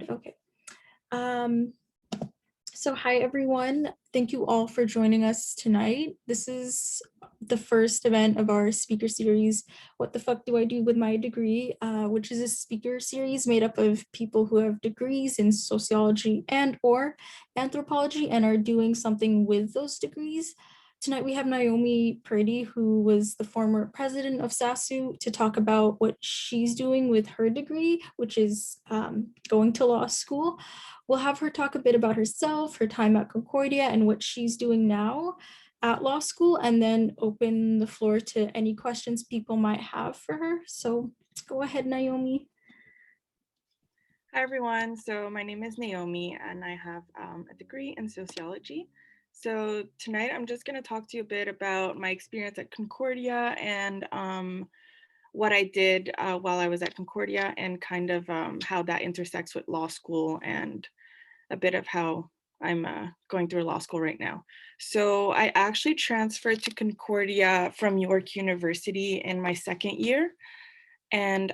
Good. Okay. Um, so hi everyone. Thank you all for joining us tonight. This is the first event of our speaker series, What the Fuck Do I Do with My Degree, which is a speaker series made up of people who have degrees in sociology and or anthropology and are doing something with those degrees. Tonight we have Naomi Purdie, who was the former president of SASU, to talk about what she's doing with her degree, which is going to law school. We'll have her talk a bit about herself, her time at Concordia, and what she's doing now at law school, and then open the floor to any questions people might have for her. So go ahead, Naomi. Hi everyone, so my name is Naomi and I have a degree in sociology. So tonight I'm just going to talk to you a bit about my experience at Concordia and what I did while I was at Concordia and kind of how that intersects with law school and a bit of how I'm going through law school right now. So I actually transferred to Concordia from York University in my second year. And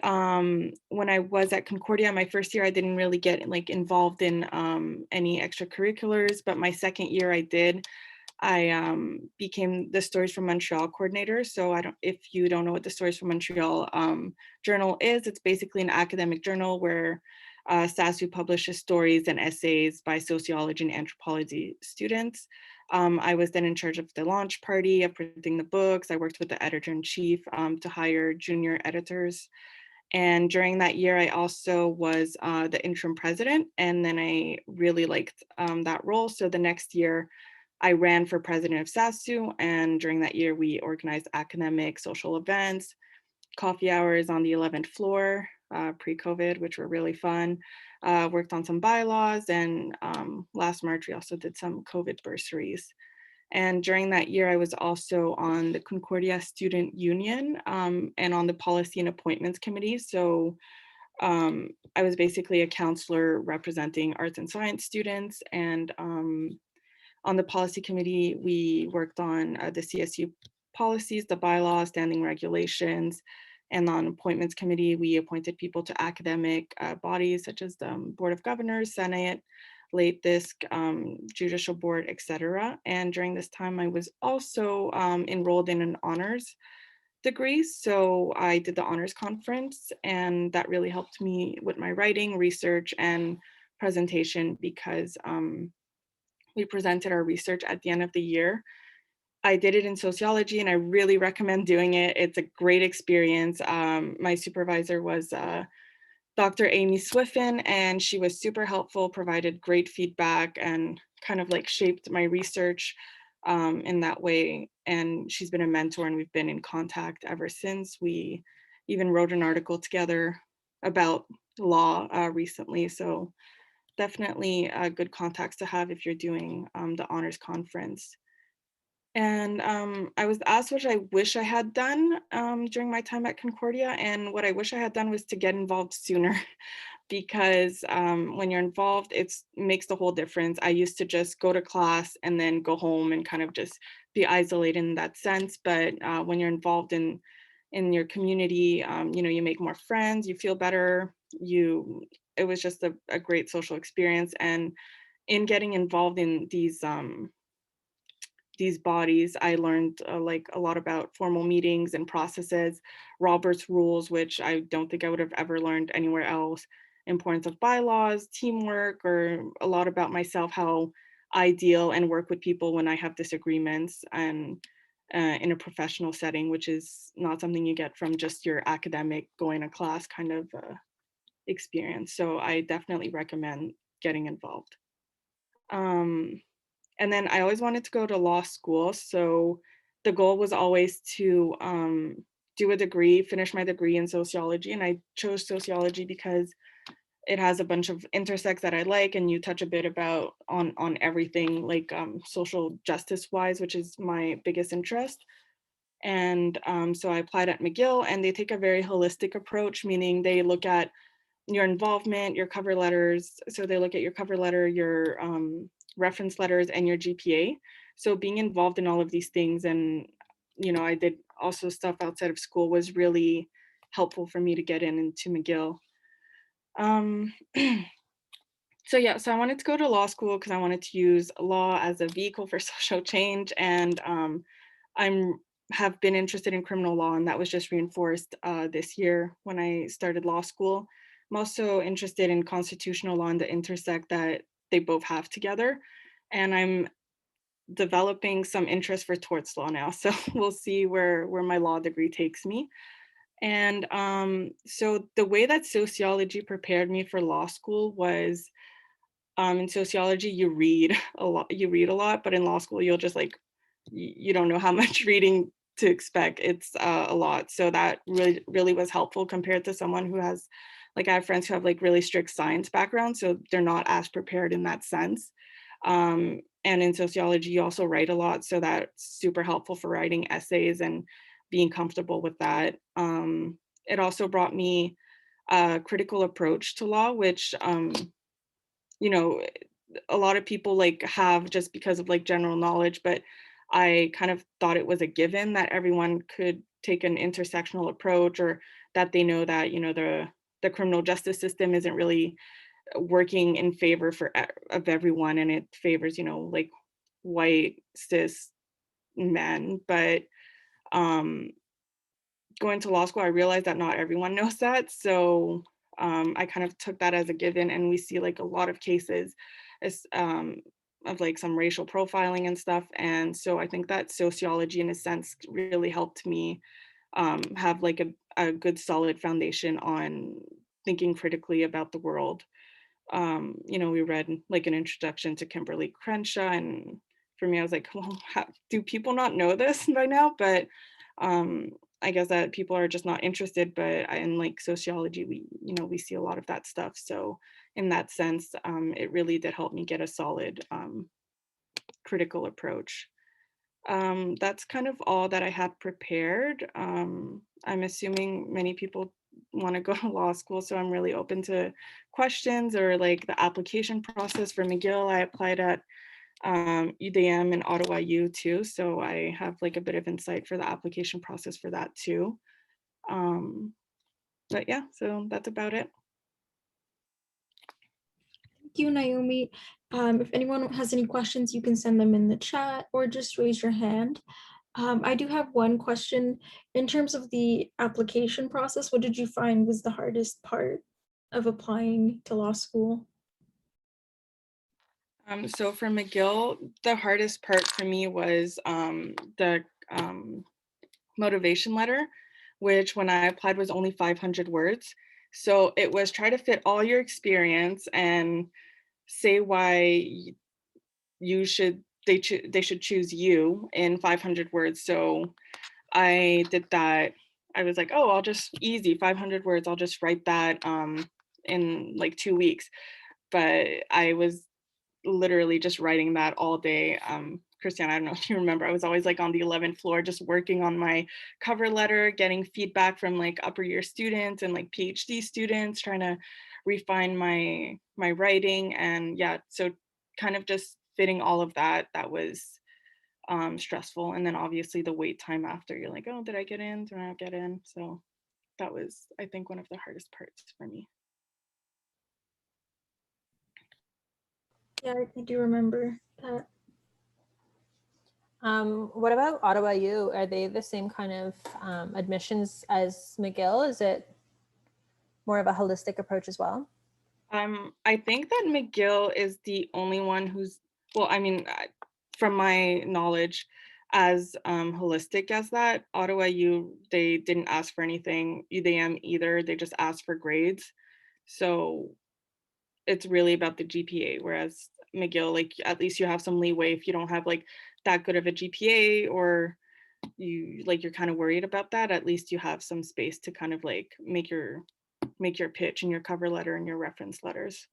when I was at Concordia, my first year, I didn't really get involved in any extracurriculars, but my second year I did. I became the Stories from Montreal coordinator. So if you don't know what the Stories from Montreal journal is, it's basically an academic journal where SASU publishes stories and essays by sociology and anthropology students. I was then in charge of the launch party, of printing the books. I worked with the editor-in-chief to hire junior editors. And during that year, I also was the interim president, and then I really liked that role. So the next year, I ran for president of SASU, and during that year, we organized academic social events, coffee hours on the 11th floor pre-COVID, which were really fun. Worked on some bylaws, and last March, we also did some COVID bursaries. And during that year, I was also on the Concordia Student Union and on the Policy and Appointments Committee. So I was basically a counselor representing arts and science students. And on the policy committee, we worked on the CSU policies, the bylaws, standing regulations. And on appointments committee, we appointed people to academic bodies such as the Board of Governors, Senate, late disc, judicial board, etc. And during this time, I was also enrolled in an honors degree. So I did the honors conference, and that really helped me with my writing, research, and presentation because we presented our research at the end of the year. I did it in sociology and I really recommend doing it. It's a great experience. My supervisor was Dr. Amy Swiffen, and she was super helpful, provided great feedback, and kind of shaped my research in that way. And she's been a mentor, and we've been in contact ever since. We even wrote an article together about law recently. So definitely good contacts to have if you're doing the honors conference. And I was asked what I wish I had done during my time at Concordia. And what I wish I had done was to get involved sooner because when you're involved, it makes the whole difference. I used to just go to class and then go home and kind of just be isolated in that sense. But when you're involved in your community, you make more friends, you feel better. It was just a great social experience. And in getting involved in these bodies, I learned a lot about formal meetings and processes, Robert's rules, which I don't think I would have ever learned anywhere else, importance of bylaws, teamwork, or a lot about myself, how I deal and work with people when I have disagreements, and in a professional setting, which is not something you get from just your academic going to class kind of experience. So I definitely recommend getting involved. Um, and then I always wanted to go to law school. So the goal was always to do a degree, finish my degree in sociology. And I chose sociology because it has a bunch of intersects that I like, and you touch a bit about on everything social justice wise, which is my biggest interest. And so I applied at McGill, and they take a very holistic approach, meaning they look at your involvement, your cover letters. So they look at your cover letter, your reference letters, and your GPA. So being involved in all of these things, and I did also stuff outside of school, was really helpful for me to get into McGill. Um, So I wanted to go to law school because I wanted to use law as a vehicle for social change, and I'm have been interested in criminal law, and that was just reinforced this year when I started law school. I'm also interested in constitutional law and the intersect that they both have together, and I'm developing some interest for torts law now. So we'll see where my law degree takes me. And so the way that sociology prepared me for law school was in sociology you read a lot, but in law school you'll just like you don't know how much reading to expect. It's a lot, so that really was helpful compared to someone who has like I have friends who have like really strict science backgrounds, so they're not as prepared in that sense. And in sociology you also write a lot, so that's super helpful for writing essays and being comfortable with that. It also brought me a critical approach to law, which you know, a lot of people like have just because of like general knowledge, but I kind of thought it was a given that everyone could take an intersectional approach, or that they know that, you know, the criminal justice system isn't really working in favor of everyone, and it favors, you know, like white cis men. But um going to law school, I realized that not everyone knows that. So I kind of took that as a given, and we see like a lot of cases as, of like some racial profiling and stuff. And so I think that sociology, in a sense, really helped me have like a good solid foundation on thinking critically about the world. You know, we read like an introduction to Kimberly Crenshaw, and for me, I was like, well, do people not know this by now? But um, I guess that people are just not interested. But in like sociology, we, you know, we see a lot of that stuff. So in that sense, it really did help me get a solid critical approach. That's kind of all that I had prepared. I'm assuming many people want to go to law school, so I'm really open to questions or like the application process for McGill. I applied at UDM and Ottawa U too, so I have like a bit of insight for the application process for that too. Um, but yeah, so that's about it. Thank you, Naomi. If anyone has any questions, you can send them in the chat or just raise your hand. I do have one question. In terms of the application process, what did you find was the hardest part of applying to law school? So for McGill, the hardest part for me was the motivation letter, which when I applied was only 500 words. So it was try to fit all your experience and say why you should they should choose you in 500 words. So I did that. I was like, oh, I'll just easy 500 words. I'll just write that in like 2 weeks. But I was literally just writing that all day. Christiana, I don't know if you remember, I was always like on the 11th floor, just working on my cover letter, getting feedback from like upper year students and like PhD students, trying to refine my writing. And yeah, so kind of just fitting all of that, that was stressful. And then obviously the wait time after, you're like, oh, did I get in? Did I not get in? So that was, I think, one of the hardest parts for me. Yeah, I do remember that. What about Ottawa U? Are they the same kind of admissions as McGill? Is it more of a holistic approach as well? I think that McGill is the only one who's, well, I mean, from my knowledge, as holistic as that. Ottawa U, they didn't ask for anything. UDM either. They just asked for grades. So it's really about the GPA. Whereas McGill, like at least you have some leeway if you don't have like that good of a GPA, or you like you're kind of worried about that. At least you have some space to kind of like make your pitch and your cover letter and your reference letters.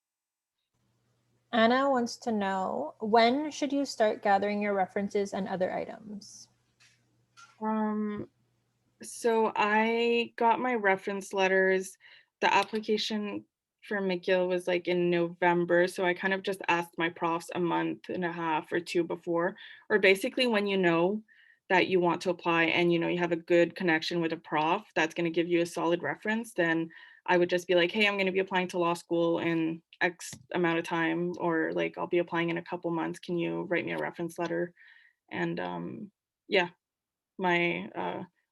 Anna wants to know, when should you start gathering your references and other items? Um, so I got my reference letters. The application for McGill was like in November. So I kind of just asked my profs a month and a half or two before, or basically when you know that you want to apply and you know you have a good connection with a prof that's going to give you a solid reference, then I would just be like, hey, I'm going to be applying to law school in X amount of time, or like I'll be applying in a couple months. Can you write me a reference letter? And yeah, my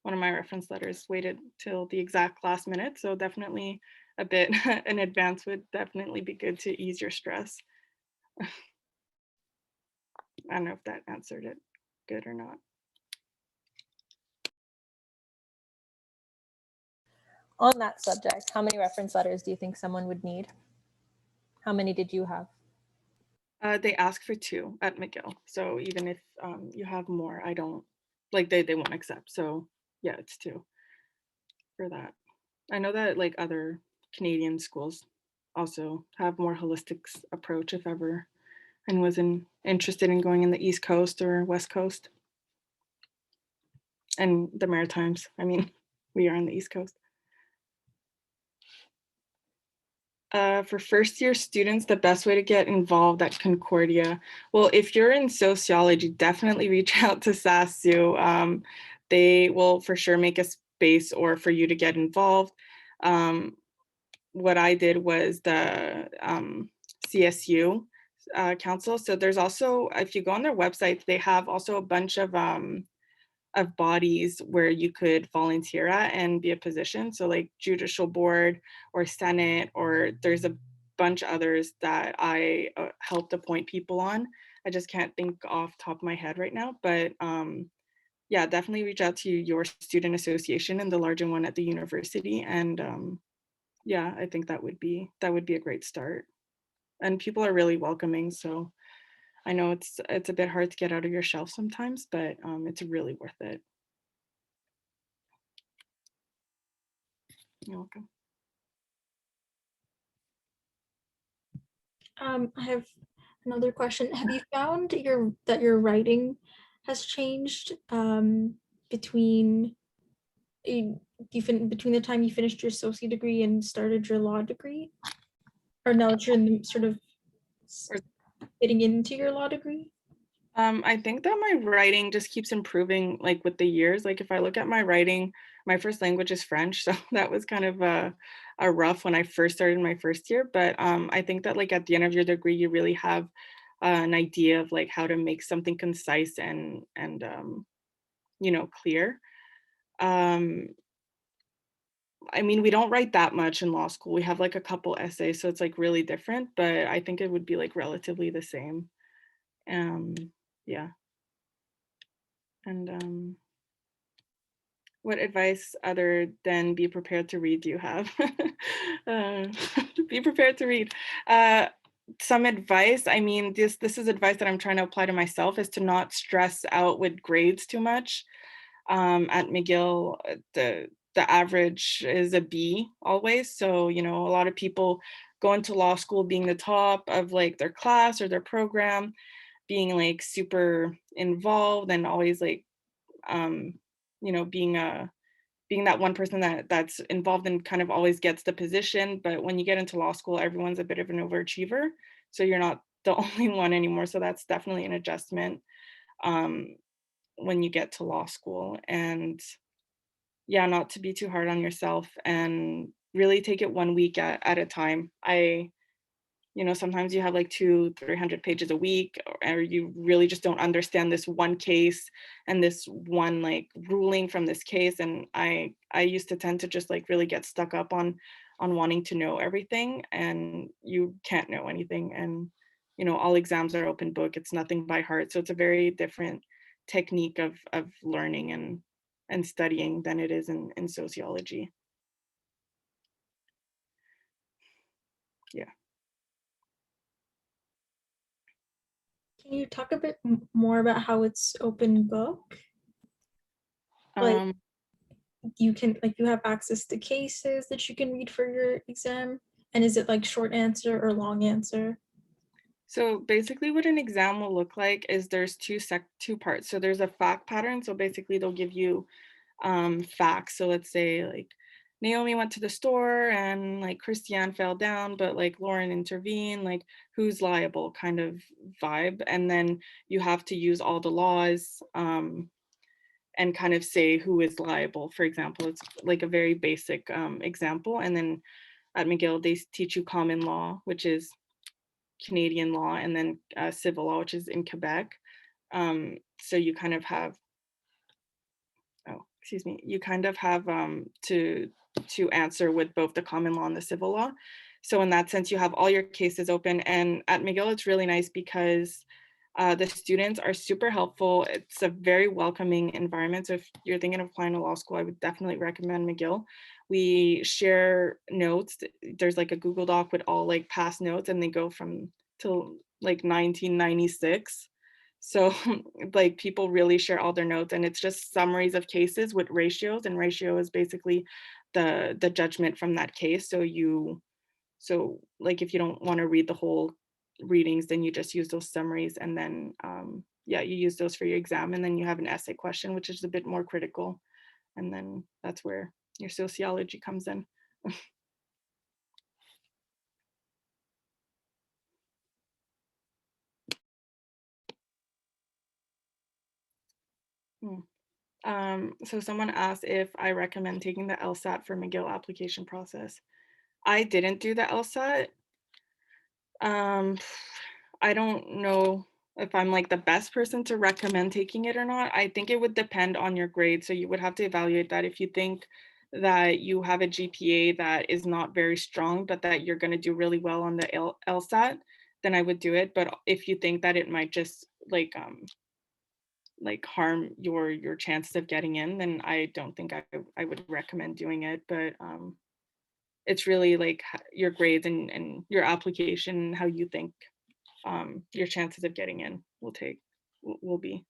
one of my reference letters waited till the exact last minute. So definitely a bit in advance would definitely be good to ease your stress. I don't know if that answered it good or not. On that subject, how many reference letters do you think someone would need? How many did you have? They ask for 2 at McGill. So even if you have more, I don't, like they won't accept. So yeah, it's 2 for that. I know that like other Canadian schools also have more holistic approach if ever and wasn't interested in going in the East Coast or West Coast and the Maritimes. I mean, we are on the East Coast. For first year students, the best way to get involved at Concordia. Well, if you're in sociology, definitely reach out to SASU. They will for sure make a space or for you to get involved. What I did was the CSU council. So there's also, if you go on their website, they have also a bunch of bodies where you could volunteer at and be a position. So like judicial board or Senate, or there's a bunch others that I helped appoint people on. I just can't think off top of my head right now, but yeah, definitely reach out to your student association and the larger one at the university. And yeah, I think that would be a great start. And people are really welcoming. So I know it's a bit hard to get out of your shelf sometimes, but it's really worth it. You're welcome. I have another question. Have you found that your writing has changed between between the time you finished your associate degree and started your law degree, or now that you're in the sort of getting into your law degree? I think that my writing just keeps improving like with the years. Like if I look at my writing, my first language is French. So that was kind of a rough when I first started my first year. But I think that like at the end of your degree, you really have an idea of like how to make something concise and you know, clear. Um, I mean, we don't write that much in law school. We have like a couple essays, so it's like really different, but I think it would be like relatively the same. Um, yeah. And what advice other than be prepared to read do you have? uh, be prepared to read. Some advice, I mean, this is advice that I'm trying to apply to myself, is to not stress out with grades too much. At McGill, the average is a B always. So, you know, a lot of people go into law school being the top of like their class or their program, being like super involved and always like you know, being that one person that's involved and kind of always gets the position. But when you get into law school, everyone's a bit of an overachiever, so you're not the only one anymore. So that's definitely an adjustment when you get to law school. And yeah, not to be too hard on yourself and really take it 1 week at a time. You know, sometimes you have like 200-300 pages a week, or you really just don't understand this one case and this one like ruling from this case. And I used to tend to just like really get stuck up on wanting to know everything, and you can't know anything. And you know, all exams are open book. It's nothing by heart. So it's a very different technique of learning and studying than it is in sociology. Yeah. Can you talk a bit more about how it's open book? Like you can, like, you have access to cases that you can read for your exam, and is it like short answer or long answer? So basically what an exam will look like is there's two parts. So there's a fact pattern. So basically they'll give you facts. So let's say like Naomi went to the store and like Christiane fell down, but like Lauren intervened, like who's liable kind of vibe. And then you have to use all the laws and kind of say who is liable. For example, it's like a very basic example. And then at McGill, they teach you common law, which is Canadian law, and then civil law, which is in Quebec. So you kind of have, you kind of have to answer with both the common law and the civil law. So in that sense, you have all your cases open. And at McGill, it's really nice because the students are super helpful. It's a very welcoming environment. So if you're thinking of applying to law school, I would definitely recommend McGill. We share notes. There's like a Google Doc with all like past notes, and they go from till like 1996. So like people really share all their notes, and it's just summaries of cases with ratios, and ratio is basically the judgment from that case. So like if you don't want to read the whole readings, then you just use those summaries, and then yeah, you use those for your exam, and then you have an essay question, which is a bit more critical, and then that's where your sociology comes in. So someone asked if I recommend taking the LSAT for McGill application process. I didn't do the LSAT. I don't know if I'm like the best person to recommend taking it or not. I think it would depend on your grade. So you would have to evaluate that. If you think that you have a GPA that is not very strong, but that you're going to do really well on the LSAT, then I would do it. But if you think that it might just like harm your chances of getting in, then I don't think I would recommend doing it. But it's really like your grades and your application, how you think your chances of getting in will be.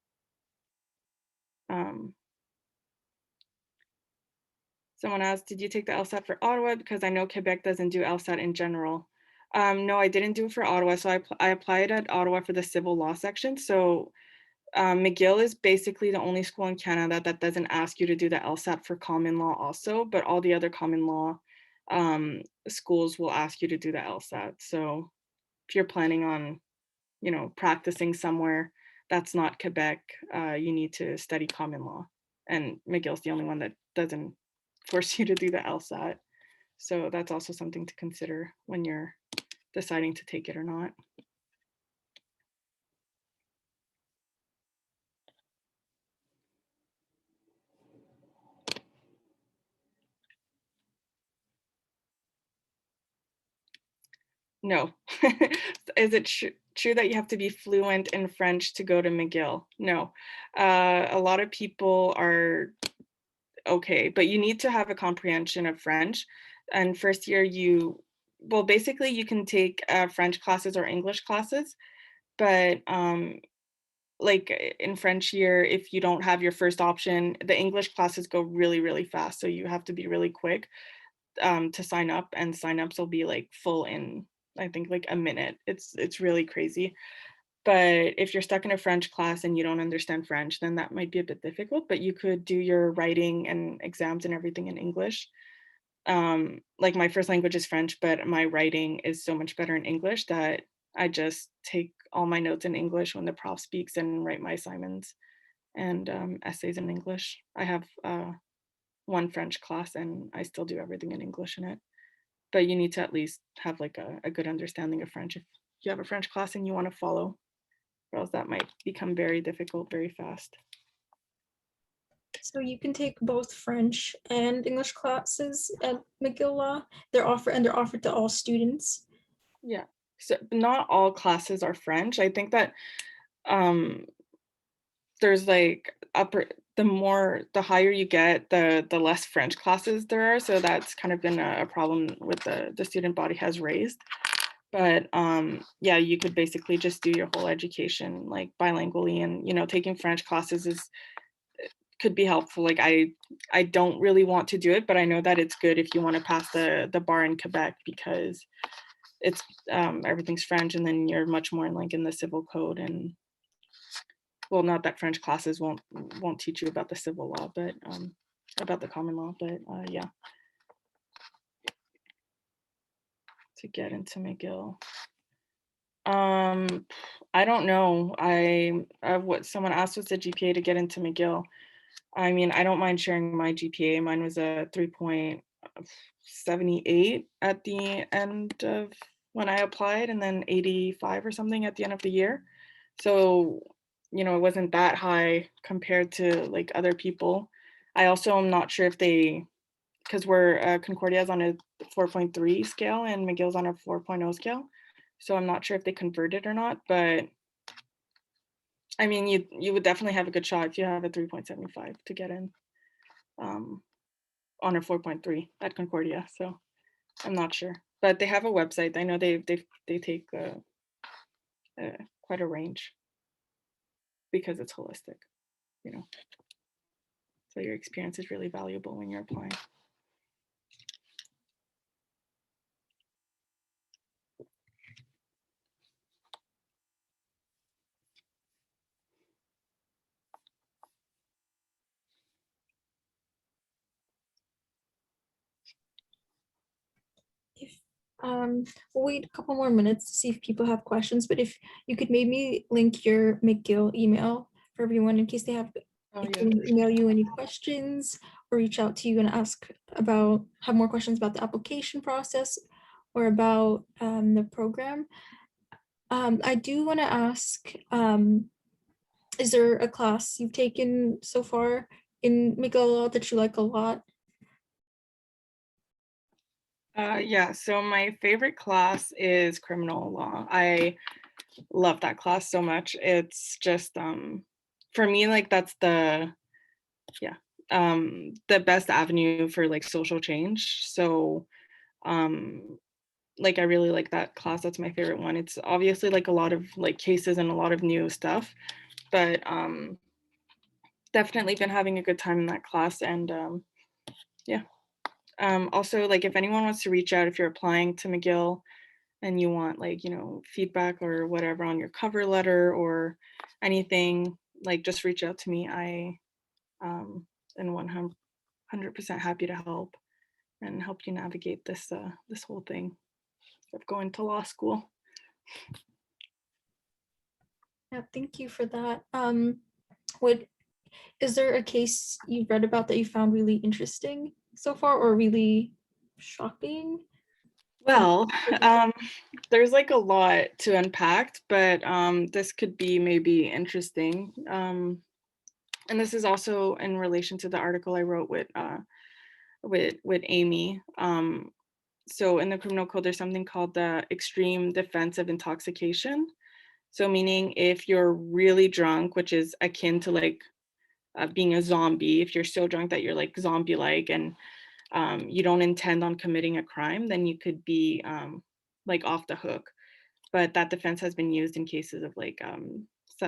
Someone asked, did you take the LSAT for Ottawa? Because I know Quebec doesn't do LSAT in general. No, I didn't do it for Ottawa. So I applied at Ottawa for the civil law section. So McGill is basically the only school in Canada that doesn't ask you to do the LSAT for common law also, but all the other common law schools will ask you to do the LSAT. So if you're planning on, practicing somewhere that's not Quebec, you need to study common law. And McGill's the only one that doesn't force you to do the LSAT. So that's also something to consider when you're deciding to take it or not. No. Is it true that you have to be fluent in French to go to McGill? No. A lot of people are okay, but you need to have a comprehension of French. And first year basically you can take French classes or English classes, but like in French year, if you don't have your first option, the English classes go really, really fast. So you have to be really quick to sign up, and signups will be like full in, I think, like a minute. It's really crazy. But if you're stuck in a French class and you don't understand French, then that might be a bit difficult, but you could do your writing and exams and everything in English. Like my first language is French, but my writing is so much better in English that I just take all my notes in English when the prof speaks and write my assignments and essays in English. I have one French class and I still do everything in English in it. But you need to at least have like a good understanding of French if you have a French class and you want to follow, or else that might become very difficult very fast. So you can take both French and English classes at McGill Law. They're offered to all students. Yeah. So not all classes are French. I think that there's like the higher you get, the less French classes there are. So that's kind of been a problem with the student body has raised. But yeah, you could basically just do your whole education like bilingually, and taking French classes could be helpful. Like I don't really want to do it, but I know that it's good if you want to pass the bar in Quebec, because it's everything's French, and then you're much more in the civil code. And well, not that French classes won't teach you about the civil law, but about the common law. But yeah, to get into McGill. I don't know. What someone asked was the GPA to get into McGill. I mean, I don't mind sharing my GPA. Mine was a 3.0 78 at the end of when I applied, and then 85 or something at the end of the year. So, it wasn't that high compared to like other people. I also am not sure if they, because we're Concordia is on a 4.3 scale and McGill's on a 4.0 scale. So I'm not sure if they converted or not, but I mean, you would definitely have a good shot if you have a 3.75 to get in on a 4.3 at Concordia. So I'm not sure, but they have a website. I know they take quite a range because it's holistic, you know. So your experience is really valuable when you're applying. If we'll wait a couple more minutes to see if people have questions, but if you could maybe link your McGill email for everyone in case they have Oh they yeah, can for sure. email you any questions or reach out to you and have more questions about the application process or about the program. I do want to ask, is there a class you've taken so far in McGill Law that you like a lot? Yeah, so my favorite class is criminal law. I love that class so much. It's just for me, like that's the best avenue for like social change. So like I really like that class. That's my favorite one. It's obviously like a lot of like cases and a lot of new stuff, but definitely been having a good time in that class. And yeah. Also, like if anyone wants to reach out, if you're applying to McGill and you want like, feedback or whatever on your cover letter or anything, like just reach out to me. I am 100% happy to help and help you navigate this whole thing of going to law school. Yeah, thank you for that. Is there a case you've read about that you found really interesting so far or really shocking? Well, there's like a lot to unpack, but this could be maybe interesting. And this is also in relation to the article I wrote with Amy. So in the criminal code, there's something called the extreme defense of intoxication. So meaning if you're really drunk, which is akin to like being a zombie, if you're so drunk that you're like zombie-like and you don't intend on committing a crime, then you could be like off the hook. But that defense has been used in cases of like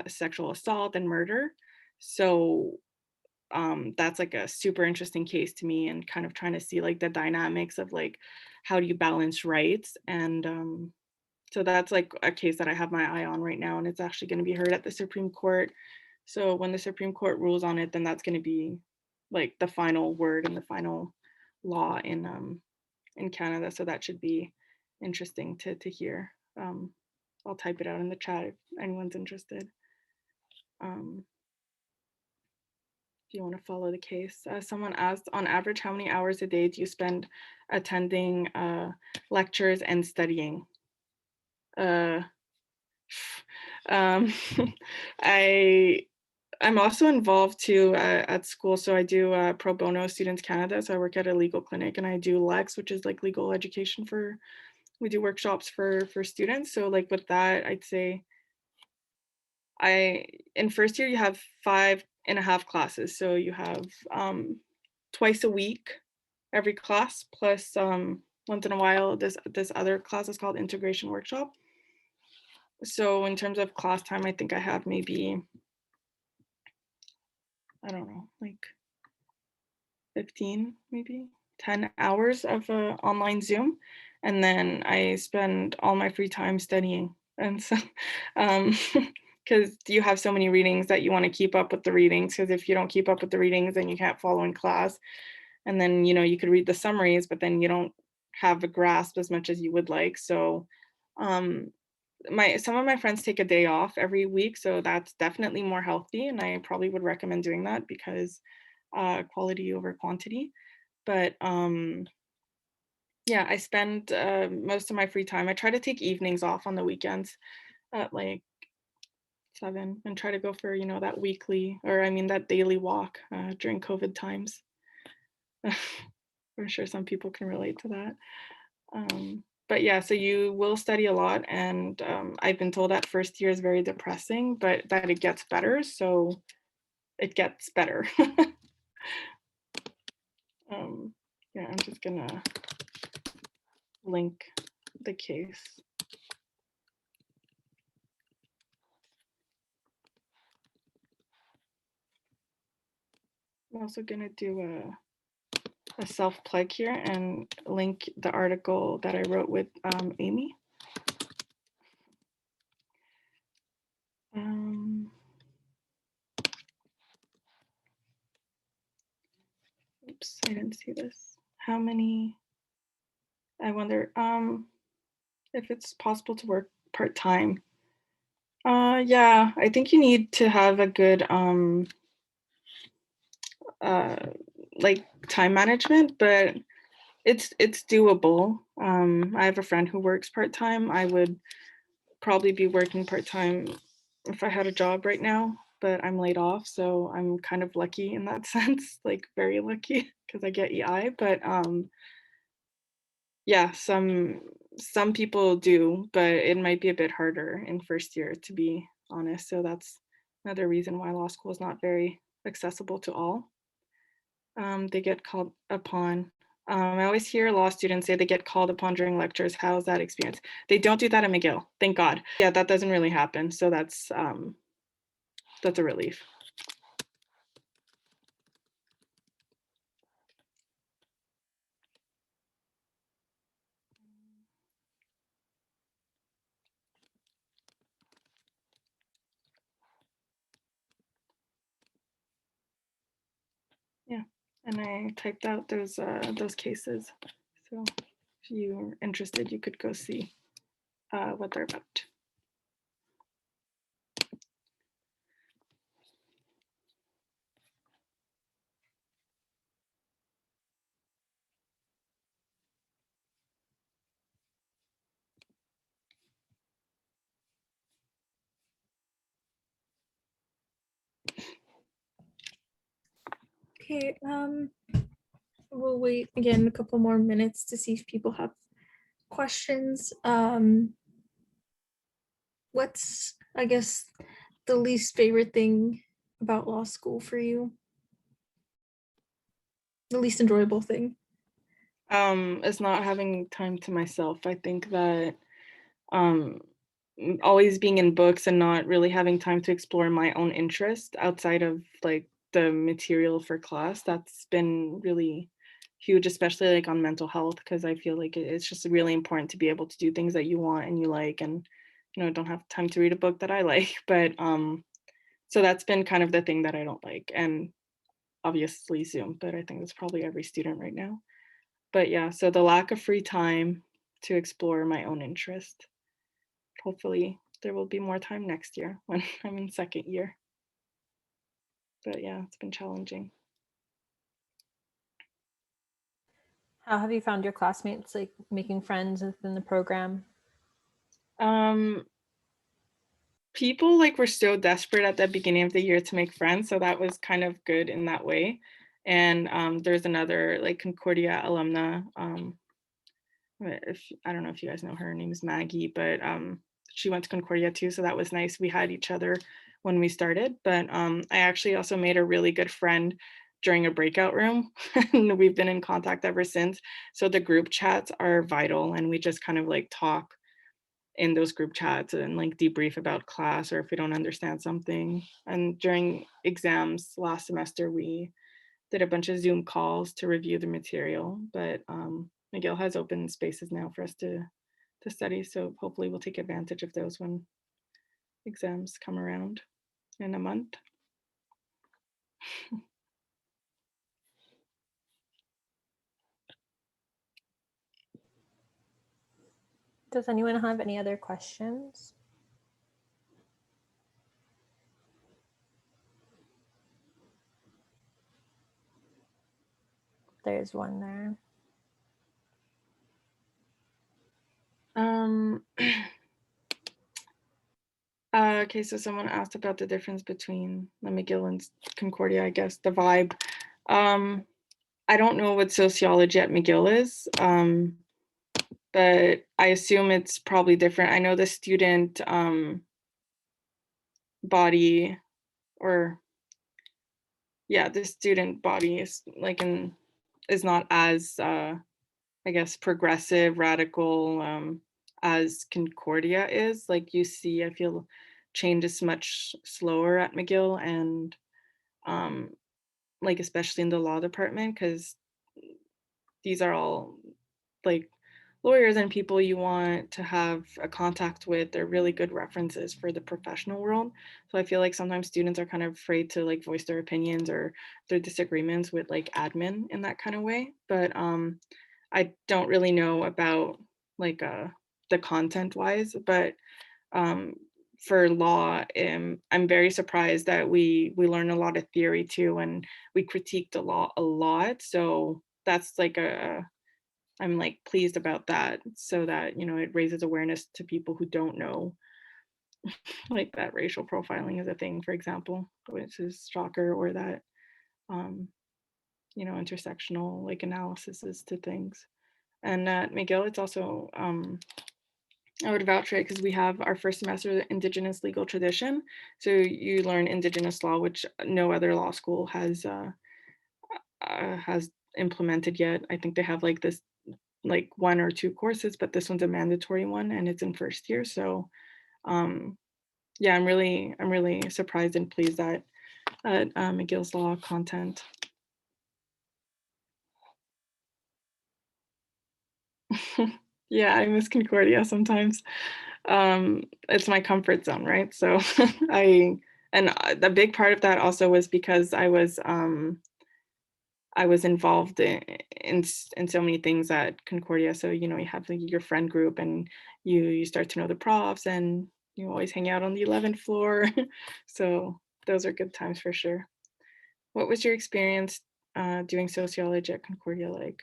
sexual assault and murder. So that's like a super interesting case to me and kind of trying to see like the dynamics of like how do you balance rights. And so that's like a case that I have my eye on right now, and it's actually going to be heard at the Supreme Court. So when the Supreme Court rules on it, then that's going to be like the final word and the final law in Canada. So that should be interesting to hear. I'll type it out in the chat if anyone's interested. If you want to follow the case. Someone asked, on average, how many hours a day do you spend attending lectures and studying? Uh, um, I'm also involved too at school. So I do Pro Bono Students Canada. So I work at a legal clinic and I do LEX, which is like legal education we do workshops for students. So like with that, I'd say in first year you have 5.5 classes. So you have twice a week, every class, plus once in a while this other class is called integration workshop. So in terms of class time, I think I have maybe, I don't know, like 15, maybe 10 hours of online Zoom. And then I spend all my free time studying. And so, because you have so many readings that you want to keep up with the readings, because if you don't keep up with the readings, then you can't follow in class. And then, you could read the summaries, but then you don't have a grasp as much as you would like. So some of my friends take a day off every week, so that's definitely more healthy, and I probably would recommend doing that because quality over quantity. But yeah, I spend most of my free time. I try to take evenings off on the weekends at like 7 and try to go for, that weekly, or I mean that daily walk during COVID times. I'm sure some people can relate to that. But yeah, so you will study a lot, and I've been told that first year is very depressing, but that it gets better, so it gets better. Yeah, I'm just gonna link the case. I'm also gonna do a self-plug here and link the article that I wrote with Amy. Oops, I didn't see this. How many? I wonder if it's possible to work part-time. Yeah, I think you need to have a good like time management, but it's doable. I have a friend who works part-time. I would probably be working part-time if I had a job right now, but I'm laid off, so I'm kind of lucky in that sense, like very lucky because I get EI, but yeah, some people do, but it might be a bit harder in first year, to be honest. So that's another reason why law school is not very accessible to all. They get called upon. I always hear law students say they get called upon during lectures. How's that experience? They don't do that at McGill, thank God. Yeah, that doesn't really happen. So that's a relief. Yeah, and I typed out those cases. So if you're interested, you could go see what they're about. Okay, we'll wait again a couple more minutes to see if people have questions. What's, I guess, the least favorite thing about law school for you? The least enjoyable thing? It's not having time to myself. I think that um always being in books and not really having time to explore my own interest outside of like the material for class, that's been really huge, especially like on mental health, because I feel like it's just really important to be able to do things that you want and you like, and don't have time to read a book that I like. But so that's been kind of the thing that I don't like, and obviously Zoom, but I think that's probably every student right now. But yeah, so the lack of free time to explore my own interest. Hopefully there will be more time next year when I'm in second year. But yeah, it's been challenging. How have you found your classmates, like making friends within the program? People like were so desperate at the beginning of the year to make friends, so that was kind of good in that way. And there's another like Concordia alumna. If I don't know if you guys know her, her name is Maggie, but she went to Concordia too, so that was nice. We had each other when we started, but I actually also made a really good friend during a breakout room, and we've been in contact ever since. So the group chats are vital, and we just kind of like talk in those group chats and like debrief about class or if we don't understand something. And during exams last semester, we did a bunch of Zoom calls to review the material, but McGill has open spaces now for us to study. So hopefully we'll take advantage of those when exams come around in a month. Does anyone have any other questions? There's one there. Um, okay, so someone asked about the difference between the McGill and Concordia, I guess, the vibe. I don't know what sociology at McGill is, but I assume it's probably different. I know the student body, or yeah, the student body is like is not as I guess progressive, radical as Concordia is. Like you see, I feel change is much slower at McGill, and um, like especially in the law department, because these are all like lawyers and people you want to have a contact with. They're really good references for the professional world. So I feel like sometimes students are kind of afraid to like voice their opinions or their disagreements with like admin in that kind of way. But I don't really know about like the content wise, but um, for law, I'm very surprised that we learn a lot of theory too, and we critique the law a lot. So that's like I'm like pleased about that, so that it raises awareness to people who don't know like that racial profiling is a thing, for example, which is shocker, or that um, intersectional like analysis is to things. And at McGill, it's also I would vouch for it because we have our first semester Indigenous legal tradition. So you learn Indigenous law, which no other law school has implemented yet. I think they have like this like 1 or 2 courses, but this one's a mandatory one and it's in first year. So um, yeah, I'm really surprised and pleased that McGill's law content. Yeah, I miss Concordia sometimes. It's my comfort zone, right? So the big part of that also was because I was involved in so many things at Concordia. So you have like your friend group, and you start to know the profs, and you always hang out on the 11th floor. So those are good times for sure. What was your experience doing sociology at Concordia like?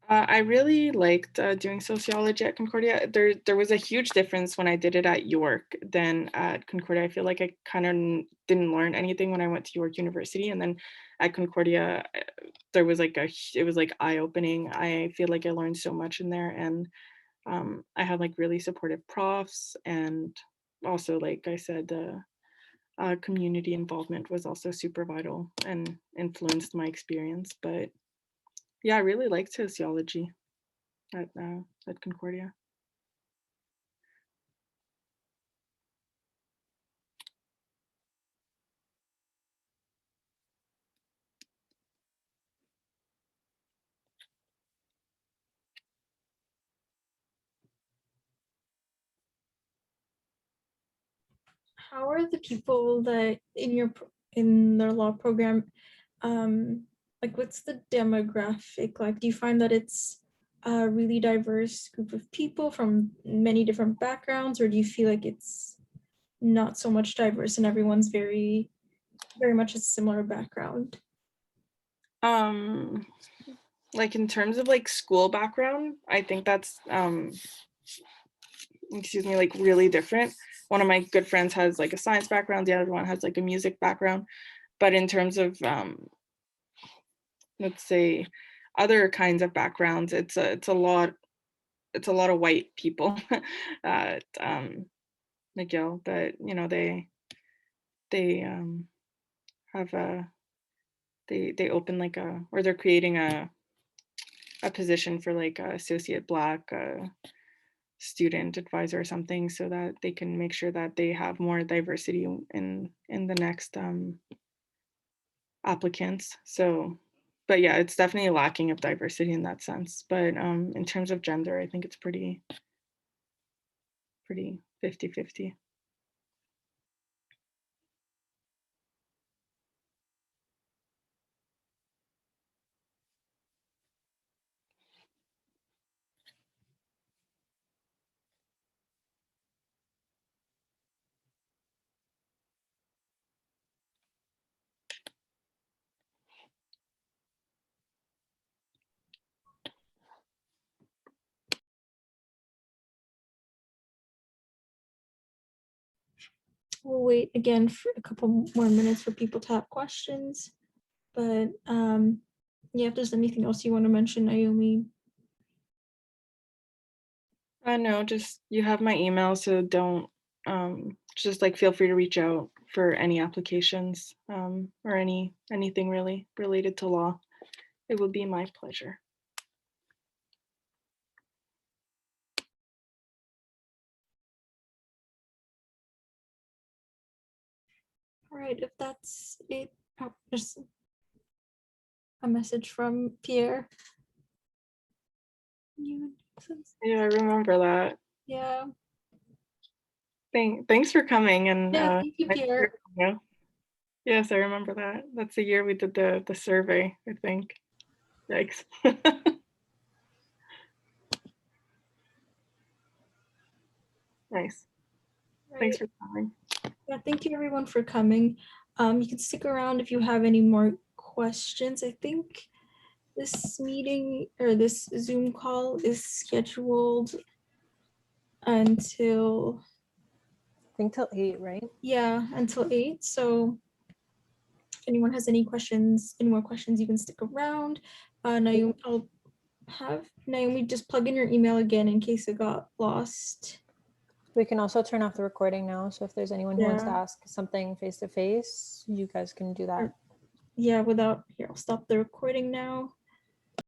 I really liked doing sociology at Concordia. There was a huge difference when I did it at York than at Concordia. I feel like I kind of didn't learn anything when I went to York University, and then at Concordia, there was like it was like eye opening. I feel like I learned so much in there, and I had like really supportive profs, and also like I said, the community involvement was also super vital and influenced my experience. But yeah, I really liked sociology at Concordia. How are the people that in their law program, like what's the demographic like? Do you find that it's a really diverse group of people from many different backgrounds, or do you feel like it's not so much diverse and everyone's very, very much a similar background? Um, like in terms of like school background, I think that's excuse me, like really different. One of my good friends has like a science background, the other one has like a music background. But in terms of let's say other kinds of backgrounds, it's a lot of white people at McGill, but they have a they open like or they're creating a position for like a associate black student advisor or something, so that they can make sure that they have more diversity in the next applicants. So but yeah, it's definitely lacking of diversity in that sense. But in terms of gender, I think it's pretty 50-50. We'll wait again for a couple more minutes for people to have questions. But yeah, if there's anything else you want to mention, Naomi. No, just you have my email, so don't just like feel free to reach out for any applications or anything really related to law. It would be my pleasure. All right, if that's it, oh, there's a message from Pierre. Yeah, I remember that. Yeah. Thanks for coming and Yeah, thank you, nice to hear Pierre. from you. Yes, I remember that. That's the year we did the survey, I think. Yikes. Nice. Thanks Right. for coming. Yeah, thank you everyone for coming. You can stick around if you have any more questions. I think this meeting or this Zoom call is scheduled until, I think till 8, right? yeah, until 8. So if anyone has any more questions, you can stick around. Naomi, I'll have Naomi just plug in your email again in case it got lost. We can also turn off the recording now. So if there's anyone who wants to Yeah. ask something face to face, you guys can do that. Yeah, here, I'll stop the recording now.